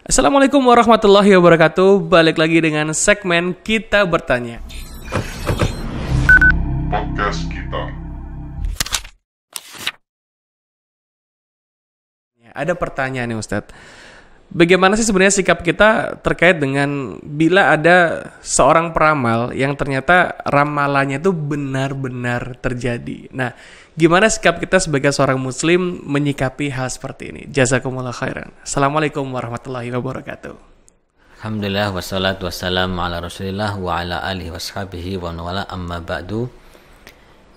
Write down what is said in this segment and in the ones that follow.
Assalamualaikum warahmatullahi wabarakatuh. Balik lagi dengan segmen Kita Bertanya. Podcast kita. Ada pertanyaan nih Ustadz. Bagaimana sih sebenarnya sikap kita terkait dengan bila ada seorang peramal yang ternyata ramalannya itu benar-benar terjadi. Nah, gimana sikap kita sebagai seorang muslim menyikapi hal seperti ini? Jazakumullah khairan. Assalamualaikum warahmatullahi wabarakatuh. Alhamdulillah wassalatu wassalamu ala rasulillah wa ala alihi washabihi wa wala amma ba'du.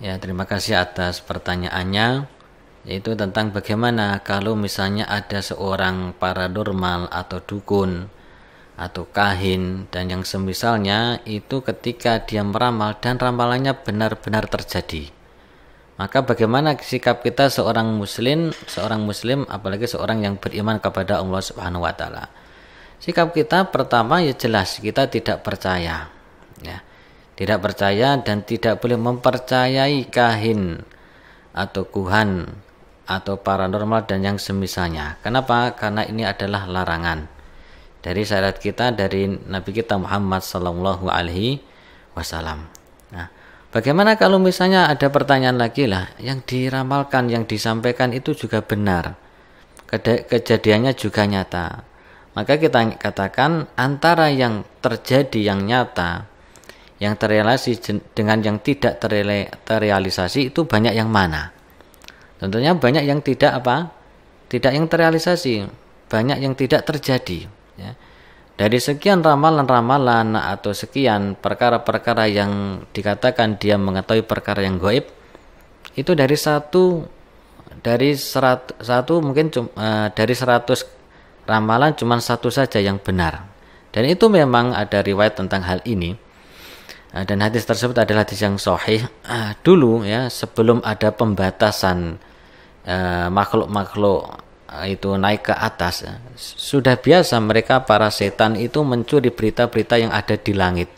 Ya, terima kasih atas pertanyaannya, yaitu tentang bagaimana kalau misalnya ada seorang paranormal atau dukun atau kahin dan yang semisalnya itu ketika dia meramal dan ramalannya benar-benar terjadi. Maka bagaimana sikap kita seorang muslim apalagi seorang yang beriman kepada Allah Subhanahu wa taala. Sikap kita pertama ya jelas kita tidak percaya. Ya. Tidak percaya dan tidak boleh mempercayai kahin atau kuhan atau paranormal dan yang semisalnya. Kenapa? Karena ini adalah larangan dari syariat kita, dari Nabi kita Muhammad sallallahu alaihi wasallam. Nah, bagaimana kalau misalnya ada pertanyaan lagi lah, yang diramalkan, yang disampaikan itu juga benar, kejadiannya juga nyata. Maka kita katakan antara yang terjadi yang nyata, yang terrealisasi dengan yang tidak terrealisasi itu banyak yang mana? Tentunya banyak yang tidak yang terrealisasi, banyak yang tidak terjadi. Ya. Dari sekian ramalan-ramalan atau sekian perkara-perkara yang dikatakan dia mengetahui perkara yang gaib, itu dari 100 ramalan cuma satu saja yang benar. Dan itu memang ada riwayat tentang hal ini. Dan hadis tersebut adalah hadis yang sahih. Dulu ya, sebelum ada pembatasan makhluk-makhluk itu naik ke atas, sudah biasa mereka para setan itu mencuri berita-berita yang ada di langit.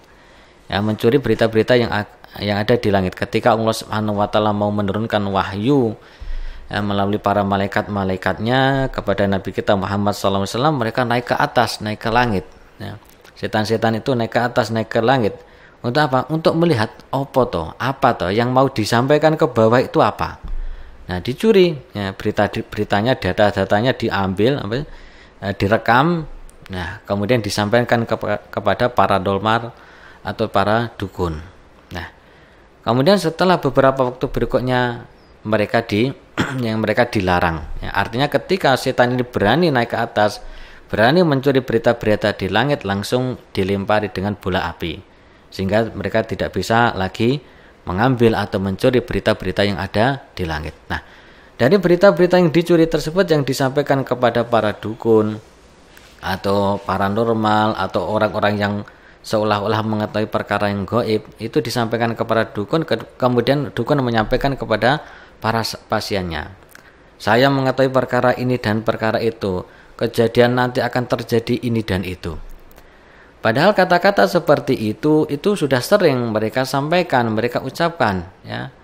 Ya, mencuri berita-berita yang ada di langit. Ketika Allah Subhanahu wa taala mau menurunkan wahyu melalui para malaikat-malaikatnya kepada Nabi kita Muhammad SAW, mereka naik ke atas, naik ke langit. Ya. Setan-setan itu naik ke atas, naik ke langit. Untuk apa? Untuk melihat apa yang mau disampaikan ke bawah itu apa. Nah, dicuri, ya, beritanya, data-datanya diambil, direkam, nah, kemudian disampaikan kepada para dolmar atau para dukun. Nah, kemudian setelah beberapa waktu berikutnya mereka dilarang. Ya, artinya ketika setan ini berani naik ke atas, berani mencuri berita-berita di langit, langsung dilempari dengan bola api, sehingga mereka tidak bisa lagi mengambil atau mencuri berita-berita yang ada di langit. Nah, dari berita-berita yang dicuri tersebut yang disampaikan kepada para dukun atau paranormal atau orang-orang yang seolah-olah mengetahui perkara yang gaib, itu disampaikan kepada dukun, kemudian dukun menyampaikan kepada para pasiennya. Saya mengetahui perkara ini dan perkara itu, kejadian nanti akan terjadi ini dan itu. Padahal kata-kata seperti itu sudah sering mereka sampaikan, mereka ucapkan, ya.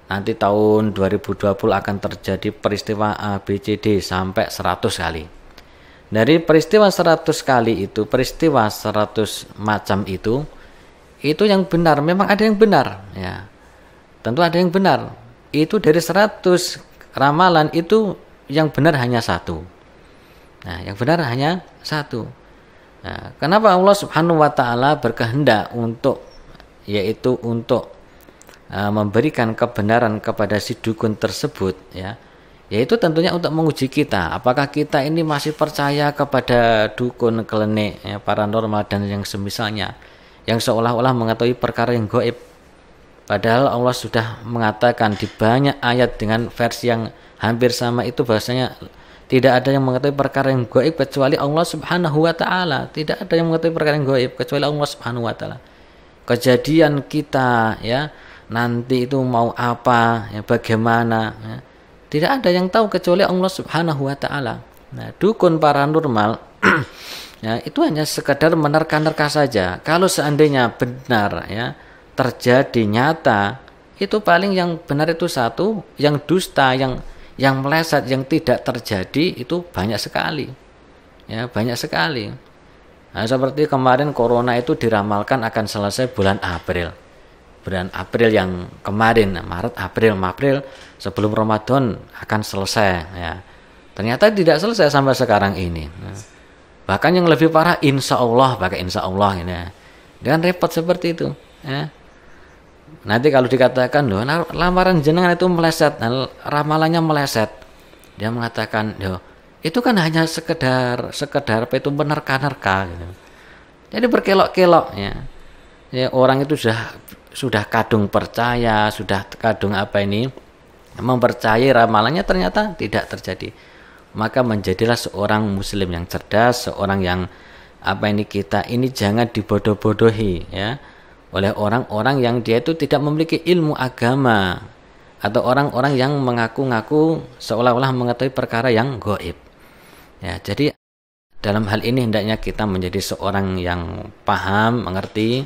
Nanti tahun 2020 akan terjadi peristiwa A, B, C, D sampai 100 kali. Dari peristiwa 100 kali itu, peristiwa 100 macam itu yang benar, memang ada yang benar, ya. Tentu ada yang benar. Itu dari 100 ramalan itu yang benar hanya satu. Nah, yang benar hanya satu. Nah, kenapa Allah Subhanahu wa taala berkehendak untuk memberikan kebenaran kepada si dukun tersebut, ya. Yaitu tentunya untuk menguji kita, apakah kita ini masih percaya kepada dukun, klenik, ya, paranormal dan yang semisalnya yang seolah-olah mengetahui perkara yang gaib. Padahal Allah sudah mengatakan di banyak ayat dengan versi yang hampir sama itu bahwasanya tidak ada yang mengetahui perkara yang gaib kecuali Allah Subhanahu wa taala. Tidak ada yang mengetahui perkara yang gaib kecuali Allah Subhanahu wa taala. Kejadian kita, ya, nanti itu mau apa, ya, bagaimana, ya, tidak ada yang tahu kecuali Allah Subhanahu wa taala. Nah, dukun paranormal ya, itu hanya sekadar menerka-nerka saja. Kalau seandainya benar, ya, terjadi nyata, itu paling yang benar itu satu, yang dusta, yang meleset, yang tidak terjadi itu banyak sekali. Ya, banyak sekali. Nah, seperti kemarin corona itu diramalkan akan selesai bulan April. Bulan April yang kemarin, Maret, April sebelum Ramadan akan selesai. Ya. Ternyata tidak selesai sampai sekarang ini. Nah, bahkan yang lebih parah, insya Allah, pakai insya Allah ini. Ya. Dengan repot seperti itu. Ya. Nanti kalau dikatakan, loh, lamaran jenengan itu meleset, ramalannya meleset. Dia mengatakan, loh, itu kan hanya sekedar apa itu menerka-nerka gitu. Jadi berkelok-kelok ya. Ya orang itu sudah kadung percaya, sudah kadung apa ini mempercayai ramalannya, ternyata tidak terjadi. Maka menjadilah seorang muslim yang cerdas, seorang yang apa ini, kita ini jangan dibodoh-bodohi ya oleh orang-orang yang dia itu tidak memiliki ilmu agama, atau orang-orang yang mengaku-ngaku seolah-olah mengetahui perkara yang gaib. Ya, jadi dalam hal ini hendaknya kita menjadi seorang yang paham, mengerti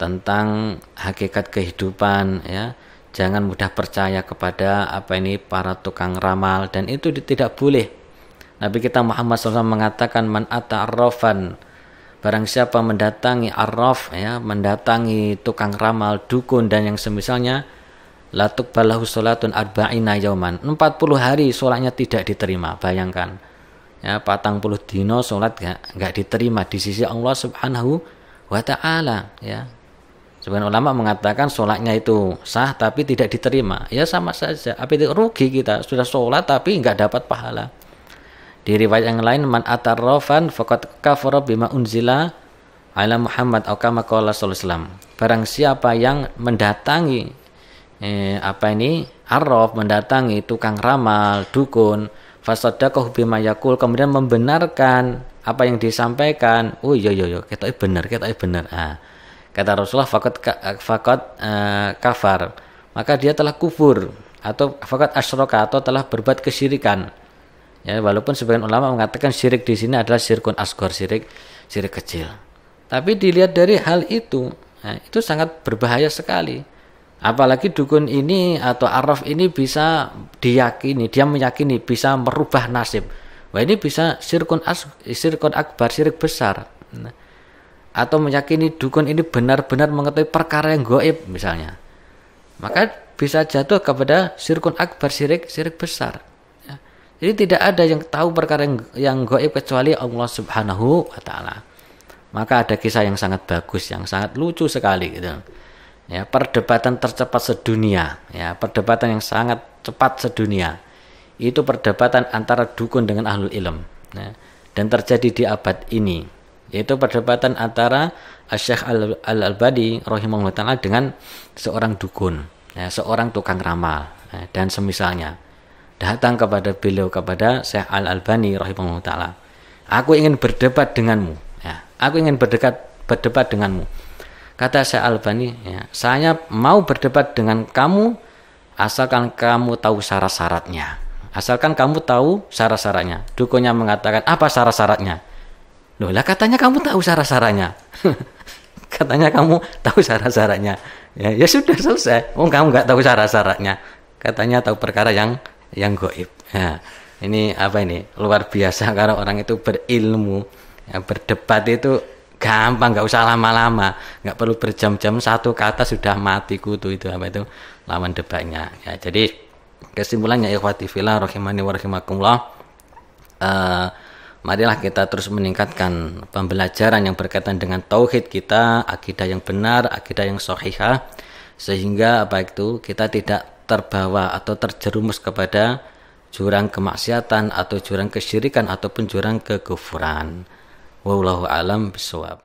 tentang hakikat kehidupan ya. Jangan mudah percaya kepada apa ini para tukang ramal, dan itu tidak boleh. Nabi kita Muhammad SAW mengatakan, man ata arrafan, barang siapa mendatangi arraf ya, mendatangi tukang ramal, dukun dan yang semisalnya, la tuqbalahu salatun arba'ina yauman, 40 hari sholatnya tidak diterima. Bayangkan ya, 40 dino sholat enggak diterima di sisi Allah Subhanahu wa taala ya. Sebagian ulama mengatakan sholatnya itu sah tapi tidak diterima. Ya sama saja, apa itu, rugi kita, sudah sholat tapi enggak dapat pahala. Di riwayat yang lain, man atarrafan faqad kafara bima unzila ala Muhammad atau kama qala sallallahu alaihi wasallam. Barang siapa yang mendatangi arraf, mendatangi tukang ramal, dukun, fasadaqahu bima yaqul, kemudian membenarkan apa yang disampaikan. Oh iya kita benar. Nah, kata Rasulullah, faqad kafar, maka dia telah kufur, atau faqad asyraka, atau telah berbuat kesyirikan. Ya, walaupun sebagian ulama mengatakan syirik di sini adalah syirkun asghar, syirik kecil. Tapi dilihat dari hal itu, nah, itu sangat berbahaya sekali. Apalagi dukun ini atau arraf ini bisa diyakini, dia meyakini bisa merubah nasib. Wah, ini bisa syirkun akbar, syirik besar. Nah, atau meyakini dukun ini benar-benar mengetahui perkara yang gaib misalnya. Maka bisa jatuh kepada syirkun akbar, syirik besar. Ya. Jadi tidak ada yang tahu perkara yang gaib kecuali Allah Subhanahu wa taala. Maka ada kisah yang sangat bagus, yang sangat lucu sekali gitu. Ya, perdebatan tercepat sedunia, ya, perdebatan yang sangat cepat sedunia. Itu perdebatan antara dukun dengan ahlul ilm, ya, dan terjadi di abad ini. Yaitu perdebatan antara Syekh Al-Albani rahimahullah ta'ala dengan seorang dukun, ya, seorang tukang ramal, ya, dan semisalnya. Datang kepada beliau, kepada Syekh Al-Albani rahimahullah ta'ala. Aku ingin berdebat denganmu, ya, aku ingin berdebat denganmu. Kata Syekh Al-Albani, ya, saya mau berdebat dengan kamu asalkan kamu tahu syarat-syaratnya. Asalkan kamu tahu syarat-syaratnya. Dukunnya mengatakan, apa syarat-syaratnya? Loh lah, katanya kamu tahu syarat-syaratnya. Katanya kamu tahu syarat-syaratnya. Ya sudah selesai. Oh, kamu nggak tahu syarat-syaratnya. Katanya tahu perkara yang gaib. Ya, ini apa ini? Luar biasa kalau orang itu berilmu. Ya, berdebat itu gampang, nggak usah lama-lama, nggak perlu berjam-jam, satu kata sudah mati kutu itu apa itu lawan debatnya. Ya, jadi kesimpulannya ikhwati fillah rahimani wa rahimakumullah, marilah kita terus meningkatkan pembelajaran yang berkaitan dengan tauhid kita, akidah yang benar, akidah yang sahihah, sehingga apa itu kita tidak terbawa atau terjerumus kepada jurang kemaksiatan atau jurang kesyirikan ataupun jurang kekufuran. Wallahu a'lam bishawab.